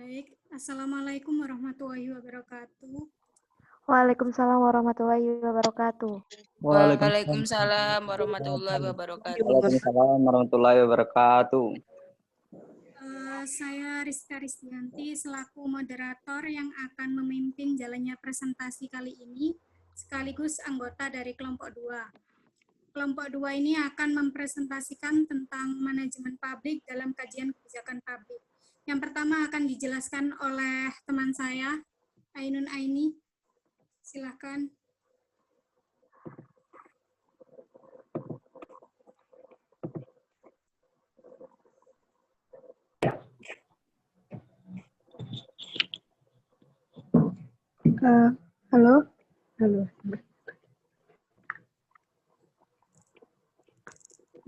Baik, Assalamualaikum warahmatullahi wabarakatuh. Waalaikumsalam warahmatullahi wabarakatuh. Waalaikumsalam warahmatullahi wabarakatuh. Waalaikumsalam warahmatullahi wabarakatuh. Saya Rizka Rizdianti selaku moderator yang akan memimpin jalannya presentasi kali ini, sekaligus anggota dari kelompok 2. Kelompok 2 ini akan mempresentasikan tentang manajemen publik dalam kajian kebijakan publik. Yang pertama akan dijelaskan oleh teman saya, Ainun Aini. Silakan. Halo.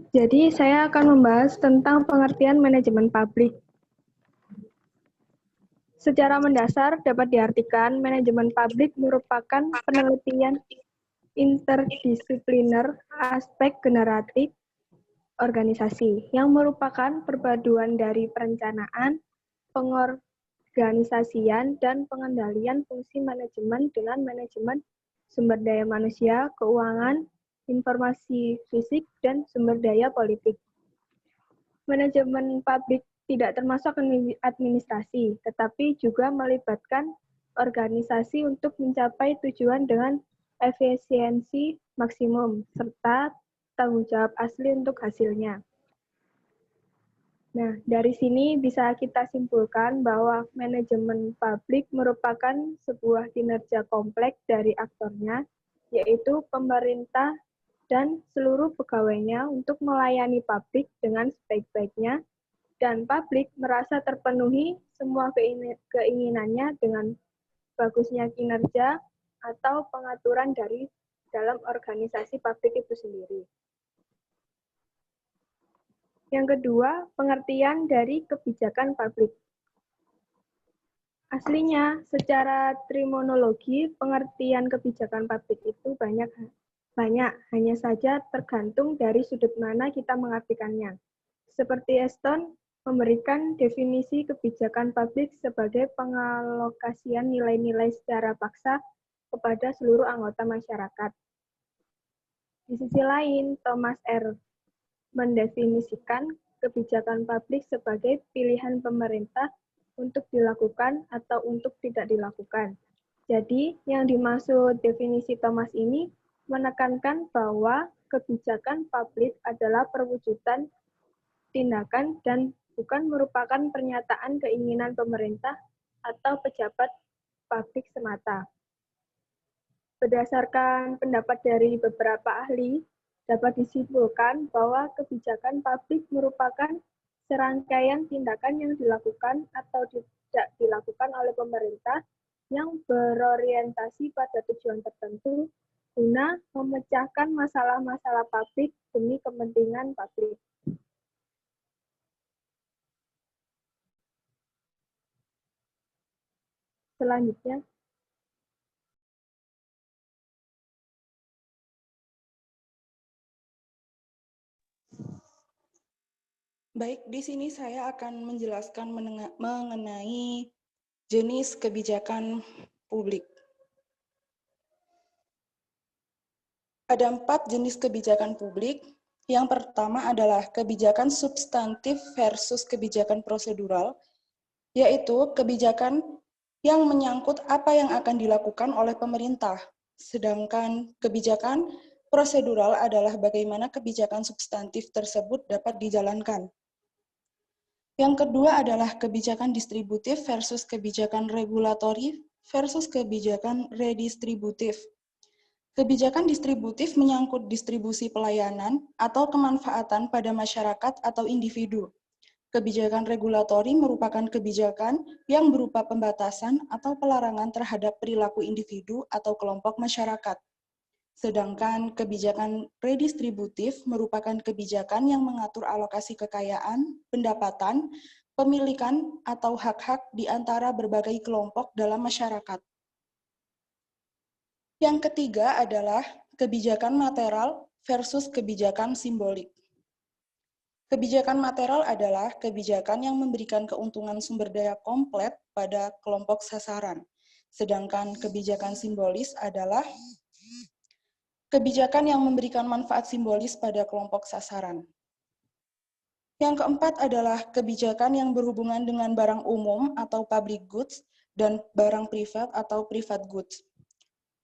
Jadi saya akan membahas tentang pengertian manajemen publik. Secara mendasar dapat diartikan manajemen publik merupakan penelitian interdisipliner aspek generatif organisasi yang merupakan perpaduan dari perencanaan, pengorganisasian, dan pengendalian fungsi manajemen dengan manajemen sumber daya manusia, keuangan, informasi fisik, dan sumber daya politik. Manajemen publik tidak termasuk administrasi, tetapi juga melibatkan organisasi untuk mencapai tujuan dengan efisiensi maksimum, serta tanggung jawab asli untuk hasilnya. Nah, dari sini bisa kita simpulkan bahwa manajemen publik merupakan sebuah kinerja kompleks dari aktornya, yaitu pemerintah dan seluruh pegawainya untuk melayani publik dengan sebaik-baiknya, dan publik merasa terpenuhi semua keinginannya dengan bagusnya kinerja atau pengaturan dari dalam organisasi publik itu sendiri. Yang kedua, pengertian dari kebijakan publik. Aslinya, secara terminologi, pengertian kebijakan publik itu banyak, hanya saja tergantung dari sudut mana kita mengartikannya. Seperti Eston memberikan definisi kebijakan publik sebagai pengalokasian nilai-nilai secara paksa kepada seluruh anggota masyarakat. Di sisi lain, Thomas R. mendefinisikan kebijakan publik sebagai pilihan pemerintah untuk dilakukan atau untuk tidak dilakukan. Jadi, yang dimaksud definisi Thomas ini menekankan bahwa kebijakan publik adalah perwujudan tindakan dan bukan merupakan pernyataan keinginan pemerintah atau pejabat publik semata. Berdasarkan pendapat dari beberapa ahli, dapat disimpulkan bahwa kebijakan publik merupakan serangkaian tindakan yang dilakukan atau tidak dilakukan oleh pemerintah yang berorientasi pada tujuan tertentu guna memecahkan masalah-masalah publik demi kepentingan publik. Selanjutnya, Baik, di sini saya akan menjelaskan mengenai jenis kebijakan publik. Ada 4 jenis kebijakan publik. Yang pertama adalah kebijakan substantif versus kebijakan prosedural, yaitu kebijakan yang menyangkut apa yang akan dilakukan oleh pemerintah. Sedangkan kebijakan prosedural adalah bagaimana kebijakan substantif tersebut dapat dijalankan. Yang kedua adalah kebijakan distributif versus kebijakan regulatori versus kebijakan redistributif. Kebijakan distributif menyangkut distribusi pelayanan atau kemanfaatan pada masyarakat atau individu. Kebijakan regulatori merupakan kebijakan yang berupa pembatasan atau pelarangan terhadap perilaku individu atau kelompok masyarakat. Sedangkan kebijakan redistributif merupakan kebijakan yang mengatur alokasi kekayaan, pendapatan, pemilikan, atau hak-hak di antara berbagai kelompok dalam masyarakat. Yang ketiga adalah kebijakan material versus kebijakan simbolik. Kebijakan material adalah kebijakan yang memberikan keuntungan sumber daya komplit pada kelompok sasaran. Sedangkan kebijakan simbolis adalah kebijakan yang memberikan manfaat simbolis pada kelompok sasaran. Yang keempat adalah kebijakan yang berhubungan dengan barang umum atau public goods dan barang privat atau private goods.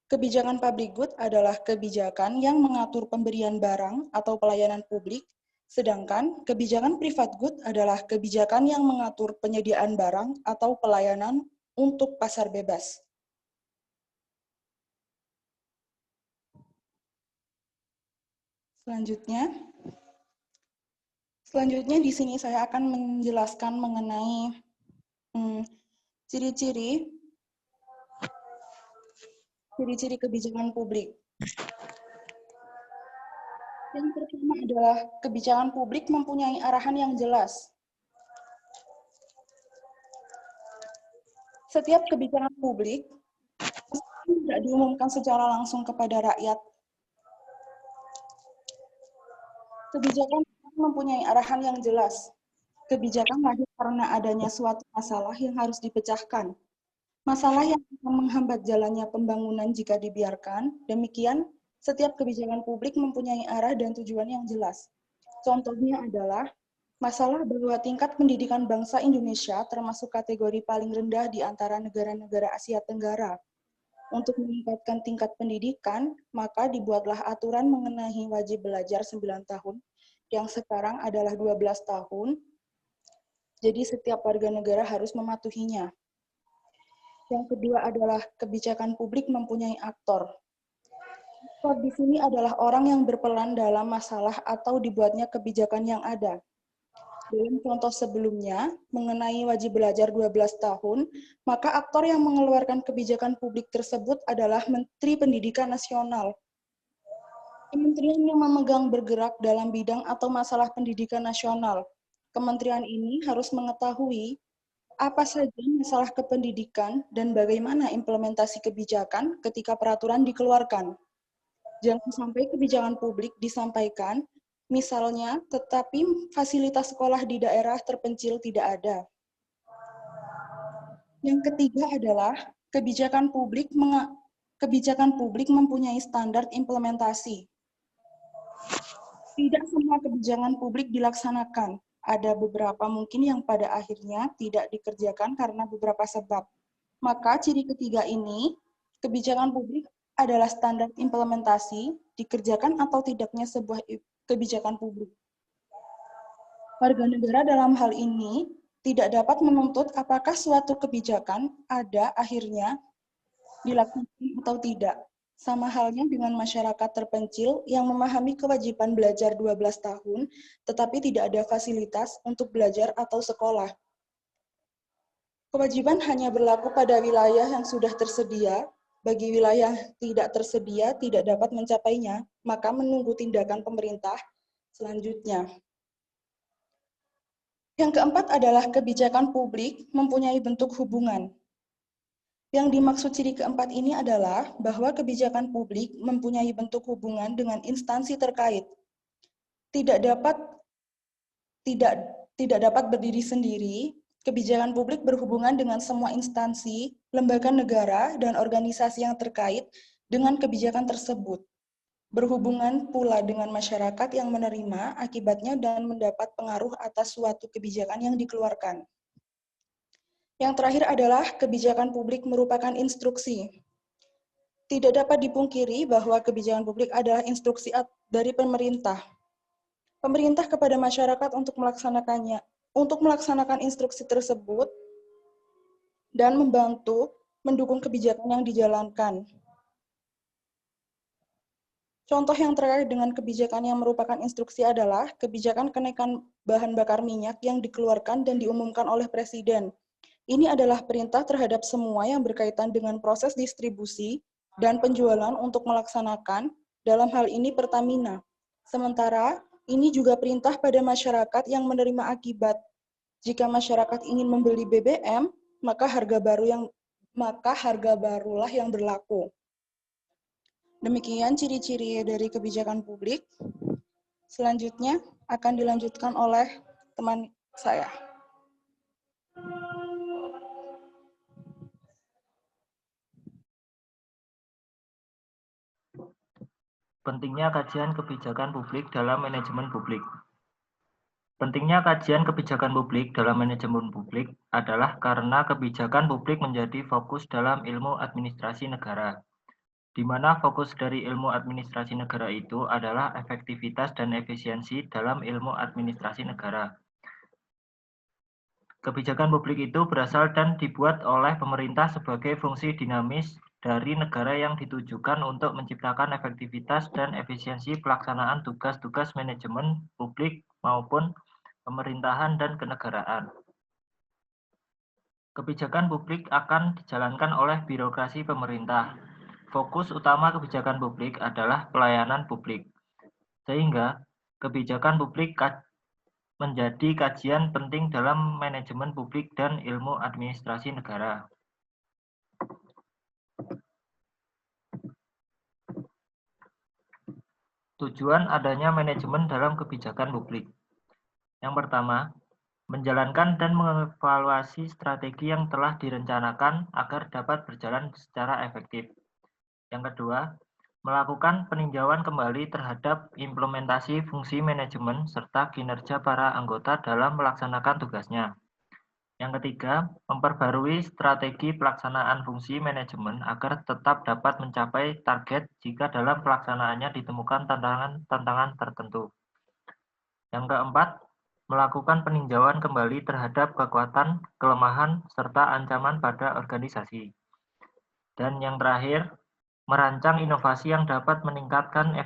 Kebijakan public good adalah kebijakan yang mengatur pemberian barang atau pelayanan publik, sedangkan kebijakan private good adalah kebijakan yang mengatur penyediaan barang atau pelayanan untuk pasar bebas. Selanjutnya di sini saya akan menjelaskan mengenai ciri-ciri kebijakan publik. Yang pertama adalah kebijakan publik mempunyai arahan yang jelas. Setiap kebijakan publik tidak diumumkan secara langsung kepada rakyat. Kebijakan mempunyai arahan yang jelas. Kebijakan lahir karena adanya suatu masalah yang harus dipecahkan. Masalah yang akan menghambat jalannya pembangunan jika dibiarkan, demikian setiap kebijakan publik mempunyai arah dan tujuan yang jelas. Contohnya adalah masalah bahwa tingkat pendidikan bangsa Indonesia termasuk kategori paling rendah di antara negara-negara Asia Tenggara. Untuk meningkatkan tingkat pendidikan, maka dibuatlah aturan mengenai wajib belajar 9 tahun, yang sekarang adalah 12 tahun, jadi setiap warga negara harus mematuhinya. Yang kedua adalah kebijakan publik mempunyai aktor. Aktor di sini adalah orang yang berperan dalam masalah atau dibuatnya kebijakan yang ada. Dalam contoh sebelumnya, mengenai wajib belajar 12 tahun, maka aktor yang mengeluarkan kebijakan publik tersebut adalah Menteri Pendidikan Nasional. Kementerian yang memegang bergerak dalam bidang atau masalah pendidikan nasional. Kementerian ini harus mengetahui apa saja masalah kependidikan dan bagaimana implementasi kebijakan ketika peraturan dikeluarkan. Jangan sampai kebijakan publik disampaikan, misalnya, tetapi fasilitas sekolah di daerah terpencil tidak ada. Yang ketiga adalah kebijakan publik mempunyai standar implementasi. Tidak semua kebijakan publik dilaksanakan. Ada beberapa mungkin yang pada akhirnya tidak dikerjakan karena beberapa sebab. Maka ciri ketiga ini, kebijakan publik adalah standar implementasi, dikerjakan atau tidaknya sebuah kebijakan publik. Warga negara dalam hal ini tidak dapat menuntut apakah suatu kebijakan ada akhirnya dilakukan atau tidak. Sama halnya dengan masyarakat terpencil yang memahami kewajiban belajar 12 tahun, tetapi tidak ada fasilitas untuk belajar atau sekolah. Kewajiban hanya berlaku pada wilayah yang sudah tersedia. Bagi wilayah tidak tersedia, tidak dapat mencapainya, maka menunggu tindakan pemerintah selanjutnya. Yang keempat adalah kebijakan publik mempunyai bentuk hubungan. Yang dimaksud ciri keempat ini adalah bahwa kebijakan publik mempunyai bentuk hubungan dengan instansi terkait. Tidak dapat berdiri sendiri, kebijakan publik berhubungan dengan semua instansi, lembaga negara, dan organisasi yang terkait dengan kebijakan tersebut. Berhubungan pula dengan masyarakat yang menerima akibatnya dan mendapat pengaruh atas suatu kebijakan yang dikeluarkan. Yang terakhir adalah kebijakan publik merupakan instruksi. Tidak dapat dipungkiri bahwa kebijakan publik adalah instruksi dari pemerintah. Pemerintah kepada masyarakat untuk melaksanakan instruksi tersebut dan membantu mendukung kebijakan yang dijalankan. Contoh yang terkait dengan kebijakan yang merupakan instruksi adalah kebijakan kenaikan bahan bakar minyak yang dikeluarkan dan diumumkan oleh Presiden. Ini adalah perintah terhadap semua yang berkaitan dengan proses distribusi dan penjualan untuk melaksanakan, dalam hal ini Pertamina. Sementara, ini juga perintah pada masyarakat yang menerima akibat. Jika masyarakat ingin membeli BBM, maka harga barulah yang berlaku. Demikian ciri-ciri dari kebijakan publik. Selanjutnya akan dilanjutkan oleh teman saya. Pentingnya kajian kebijakan publik dalam manajemen publik. Pentingnya kajian kebijakan publik dalam manajemen publik adalah karena kebijakan publik menjadi fokus dalam ilmu administrasi negara, di mana fokus dari ilmu administrasi negara itu adalah efektivitas dan efisiensi dalam ilmu administrasi negara. Kebijakan publik itu berasal dan dibuat oleh pemerintah sebagai fungsi dinamis dari negara yang ditujukan untuk menciptakan efektivitas dan efisiensi pelaksanaan tugas-tugas manajemen publik maupun pemerintahan dan kenegaraan. Kebijakan publik akan dijalankan oleh birokrasi pemerintah. Fokus utama kebijakan publik adalah pelayanan publik, sehingga kebijakan publik menjadi kajian penting dalam manajemen publik dan ilmu administrasi negara. Tujuan adanya manajemen dalam kebijakan publik. Yang pertama, menjalankan dan mengevaluasi strategi yang telah direncanakan agar dapat berjalan secara efektif. Yang kedua, melakukan peninjauan kembali terhadap implementasi fungsi manajemen serta kinerja para anggota dalam melaksanakan tugasnya. Yang ketiga, memperbarui strategi pelaksanaan fungsi manajemen agar tetap dapat mencapai target jika dalam pelaksanaannya ditemukan tantangan tertentu. Yang keempat, melakukan peninjauan kembali terhadap kekuatan, kelemahan, serta ancaman pada organisasi. Dan yang terakhir, merancang inovasi yang dapat meningkatkan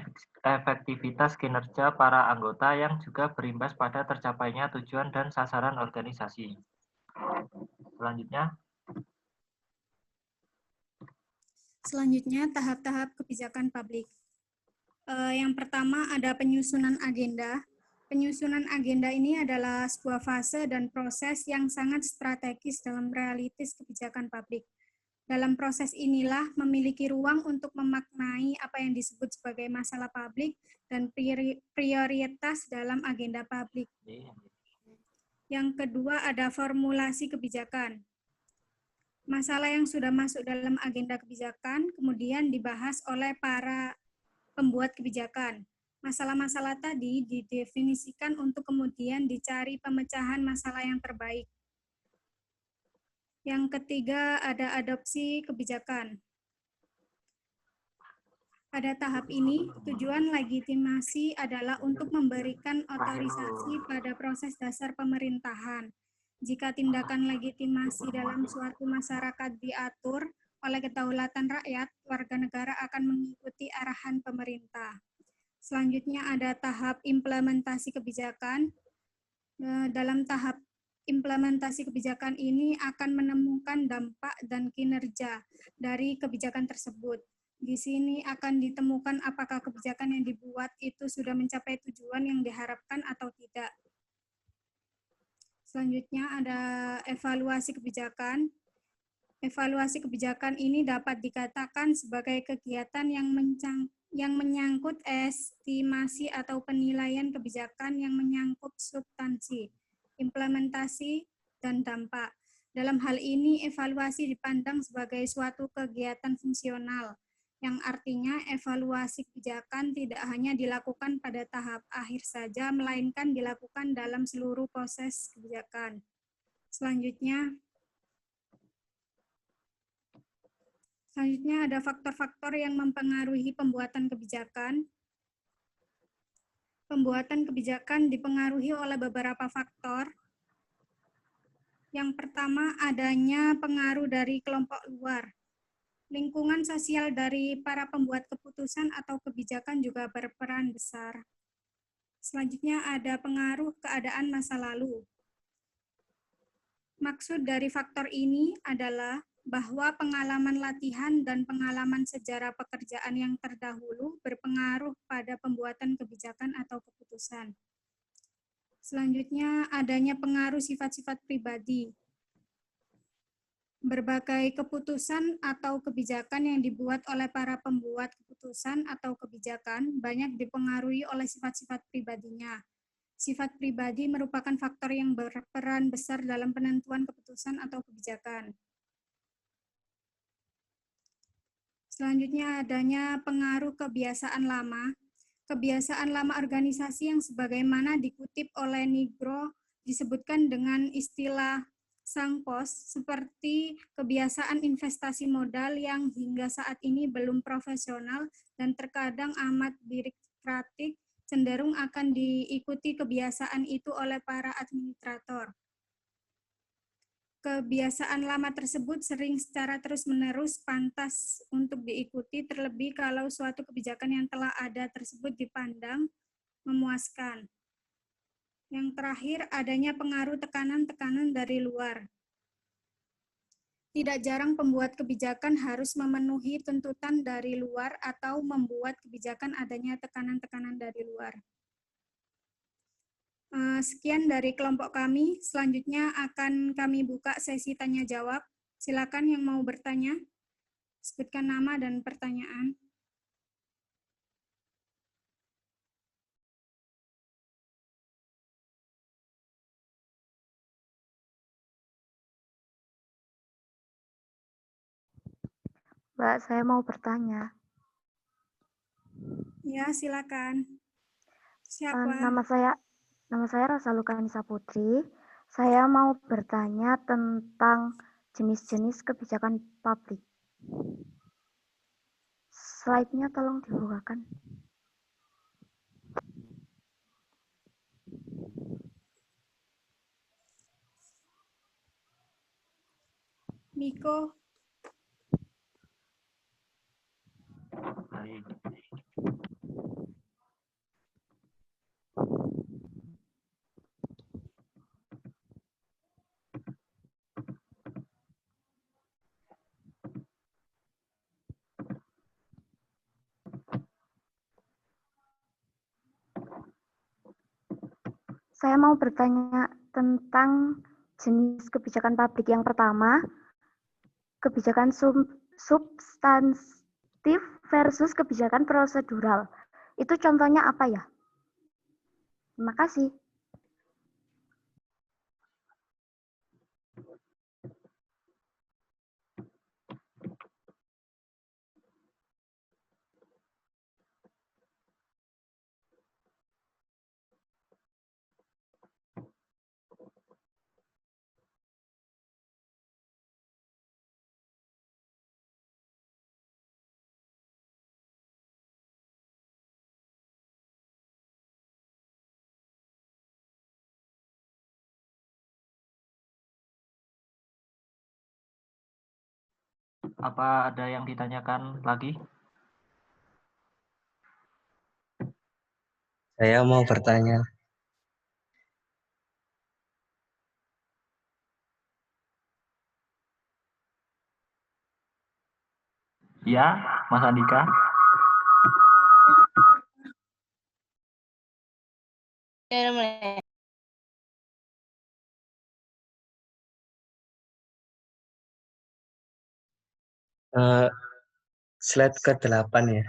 efektivitas kinerja para anggota yang juga berimbas pada tercapainya tujuan dan sasaran organisasi. Selanjutnya, tahap-tahap kebijakan publik. Yang pertama ada penyusunan agenda. Penyusunan agenda ini adalah sebuah fase dan proses yang sangat strategis dalam realitis kebijakan publik. Dalam proses inilah memiliki ruang untuk memaknai apa yang disebut sebagai masalah publik dan prioritas dalam agenda publik. Yang kedua ada formulasi kebijakan. Masalah yang sudah masuk dalam agenda kebijakan kemudian dibahas oleh para pembuat kebijakan. Masalah-masalah tadi didefinisikan untuk kemudian dicari pemecahan masalah yang terbaik. Yang ketiga ada adopsi kebijakan. Pada tahap ini, tujuan legitimasi adalah untuk memberikan otorisasi pada proses dasar pemerintahan. Jika tindakan legitimasi dalam suatu masyarakat diatur oleh kedaulatan rakyat, warga negara akan mengikuti arahan pemerintah. Selanjutnya ada tahap implementasi kebijakan. Dalam tahap implementasi kebijakan ini akan menemukan dampak dan kinerja dari kebijakan tersebut. Di sini akan ditemukan apakah kebijakan yang dibuat itu sudah mencapai tujuan yang diharapkan atau tidak. Selanjutnya ada evaluasi kebijakan. Evaluasi kebijakan ini dapat dikatakan sebagai kegiatan yang menyangkut estimasi atau penilaian kebijakan yang menyangkut substansi, implementasi, dan dampak. Dalam hal ini, evaluasi dipandang sebagai suatu kegiatan fungsional, yang artinya evaluasi kebijakan tidak hanya dilakukan pada tahap akhir saja, melainkan dilakukan dalam seluruh proses kebijakan. Selanjutnya ada faktor-faktor yang mempengaruhi pembuatan kebijakan. Pembuatan kebijakan dipengaruhi oleh beberapa faktor. Yang pertama, adanya pengaruh dari kelompok luar. Lingkungan sosial dari para pembuat keputusan atau kebijakan juga berperan besar. Selanjutnya ada pengaruh keadaan masa lalu. Maksud dari faktor ini adalah bahwa pengalaman latihan dan pengalaman sejarah pekerjaan yang terdahulu berpengaruh pada pembuatan kebijakan atau keputusan. Selanjutnya adanya pengaruh sifat-sifat pribadi. Berbagai keputusan atau kebijakan yang dibuat oleh para pembuat keputusan atau kebijakan banyak dipengaruhi oleh sifat-sifat pribadinya. Sifat pribadi merupakan faktor yang berperan besar dalam penentuan keputusan atau kebijakan. Selanjutnya adanya pengaruh kebiasaan lama. Kebiasaan lama organisasi yang sebagaimana dikutip oleh Nigro disebutkan dengan istilah sang pos, seperti kebiasaan investasi modal yang hingga saat ini belum profesional dan terkadang amat birokratik, cenderung akan diikuti kebiasaan itu oleh para administrator. Kebiasaan lama tersebut sering secara terus-menerus pantas untuk diikuti, terlebih kalau suatu kebijakan yang telah ada tersebut dipandang memuaskan. Yang terakhir, adanya pengaruh tekanan-tekanan dari luar. Tidak jarang pembuat kebijakan harus memenuhi tuntutan dari luar atau membuat kebijakan adanya tekanan-tekanan dari luar. Sekian dari kelompok kami. Selanjutnya akan kami buka sesi tanya-jawab. Silakan yang mau bertanya, sebutkan nama dan pertanyaan. Mbak, saya mau bertanya. Ya, silakan. Siapa? Nama saya Rosa Lukanisa Putri. Saya mau bertanya tentang jenis-jenis kebijakan publik. Slide-nya tolong dibukakan. Miko. Baik. Saya mau bertanya tentang jenis kebijakan publik. Yang pertama, kebijakan substantif versus kebijakan prosedural. Itu contohnya apa ya? Terima kasih. Apa ada yang ditanyakan lagi? Saya mau bertanya. Ya, Mas Andika. Slide ke-8 ya.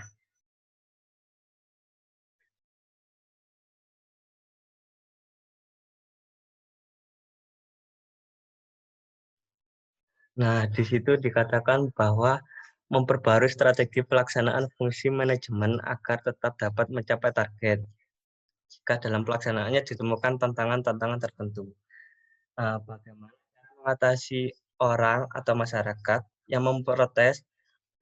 Nah, di situ dikatakan bahwa memperbarui strategi pelaksanaan fungsi manajemen agar tetap dapat mencapai target. Jika dalam pelaksanaannya ditemukan tantangan-tantangan tertentu. Nah, bagaimana mengatasi orang atau masyarakat yang memprotes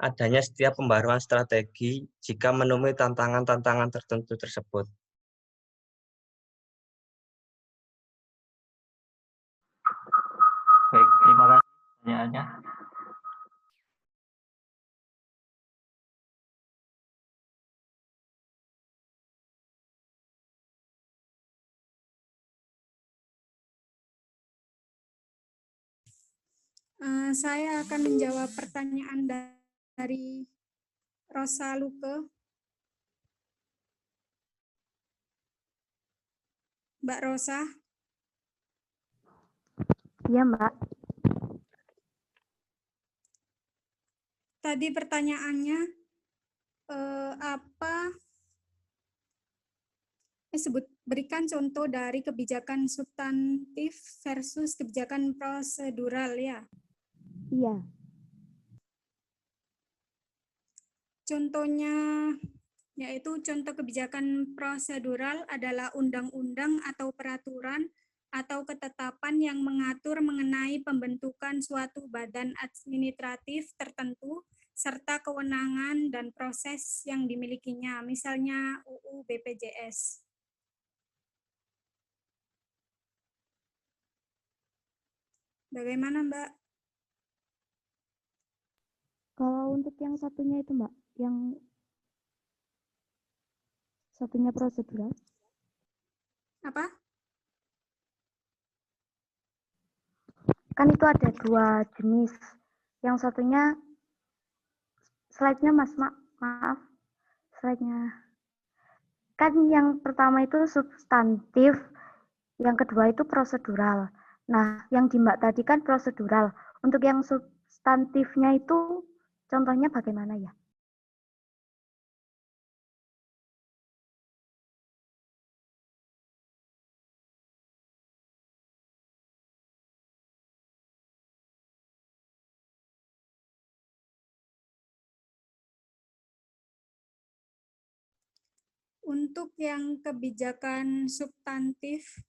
adanya setiap pembaruan strategi jika menemui tantangan-tantangan tertentu tersebut? Baik, terima kasih pertanyaannya. Saya akan menjawab pertanyaan dari Rosa Luke. Mbak Rosa. Iya, Mbak. Tadi pertanyaannya berikan contoh dari kebijakan substantif versus kebijakan prosedural ya. Iya. Contohnya yaitu contoh kebijakan prosedural adalah undang-undang atau peraturan atau ketetapan yang mengatur mengenai pembentukan suatu badan administratif tertentu serta kewenangan dan proses yang dimilikinya, misalnya UU BPJS. Bagaimana, Mbak? Kalau untuk yang satunya itu, Mbak, yang satunya prosedural. Apa? Kan itu ada 2 jenis. Yang satunya, slide-nya Mas, maaf. Slide-nya. Kan yang pertama itu substantif, yang kedua itu prosedural. Nah, yang di Mbak tadi kan prosedural. Untuk yang substantifnya itu contohnya bagaimana ya? Untuk yang kebijakan substantif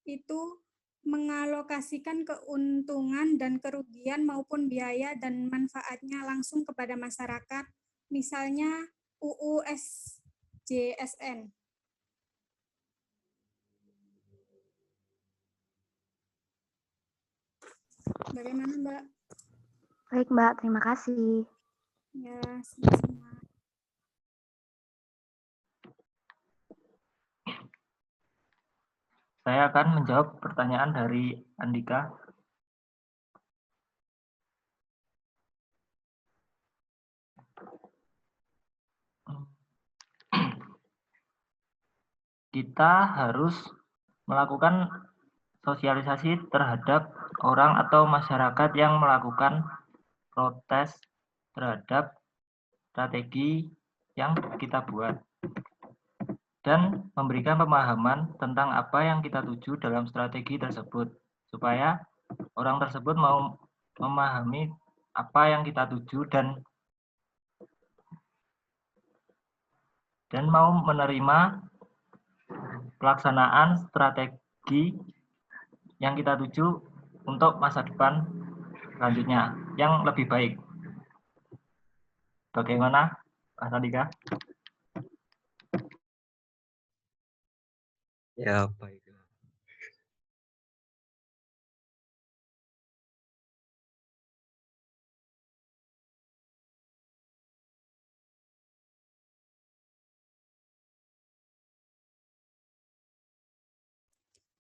itu mengalokasikan keuntungan dan kerugian maupun biaya dan manfaatnya langsung kepada masyarakat, misalnya UU SJSN. Bagaimana, Mbak? Baik, Mbak. Terima kasih. Ya, sama-sama. Saya akan menjawab pertanyaan dari Andika. Kita harus melakukan sosialisasi terhadap orang atau masyarakat yang melakukan protes terhadap strategi yang kita buat, dan memberikan pemahaman tentang apa yang kita tuju dalam strategi tersebut, supaya orang tersebut mau memahami apa yang kita tuju dan mau menerima pelaksanaan strategi yang kita tuju untuk masa depan selanjutnya yang lebih baik. Bagaimana, Mas Andika? Ya, baik.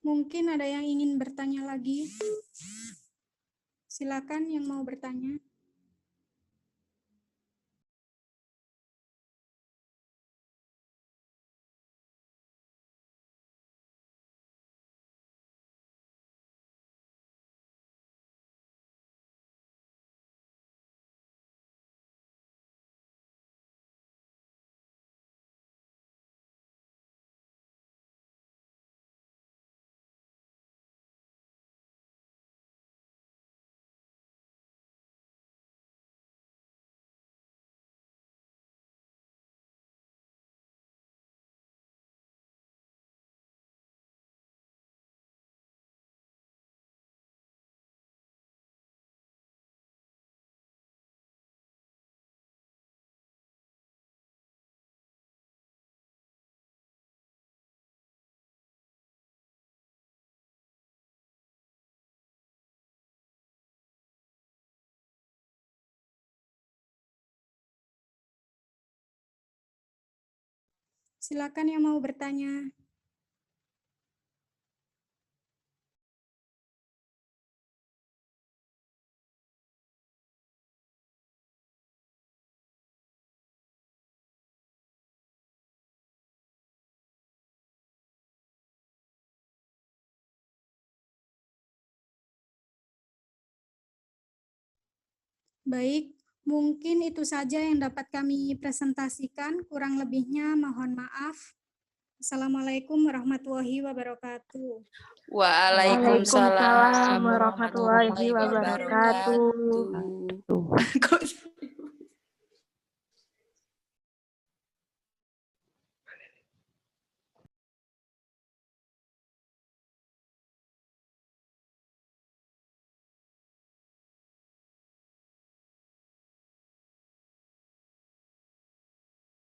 Mungkin ada yang ingin bertanya lagi. Silakan yang mau bertanya. Silakan yang mau bertanya. Baik, Mungkin itu saja yang dapat kami presentasikan. Kurang lebihnya mohon maaf. Assalamualaikum warahmatullahi wabarakatuh. Waalaikumsalam warahmatullahi wabarakatuh. wabarakatuh.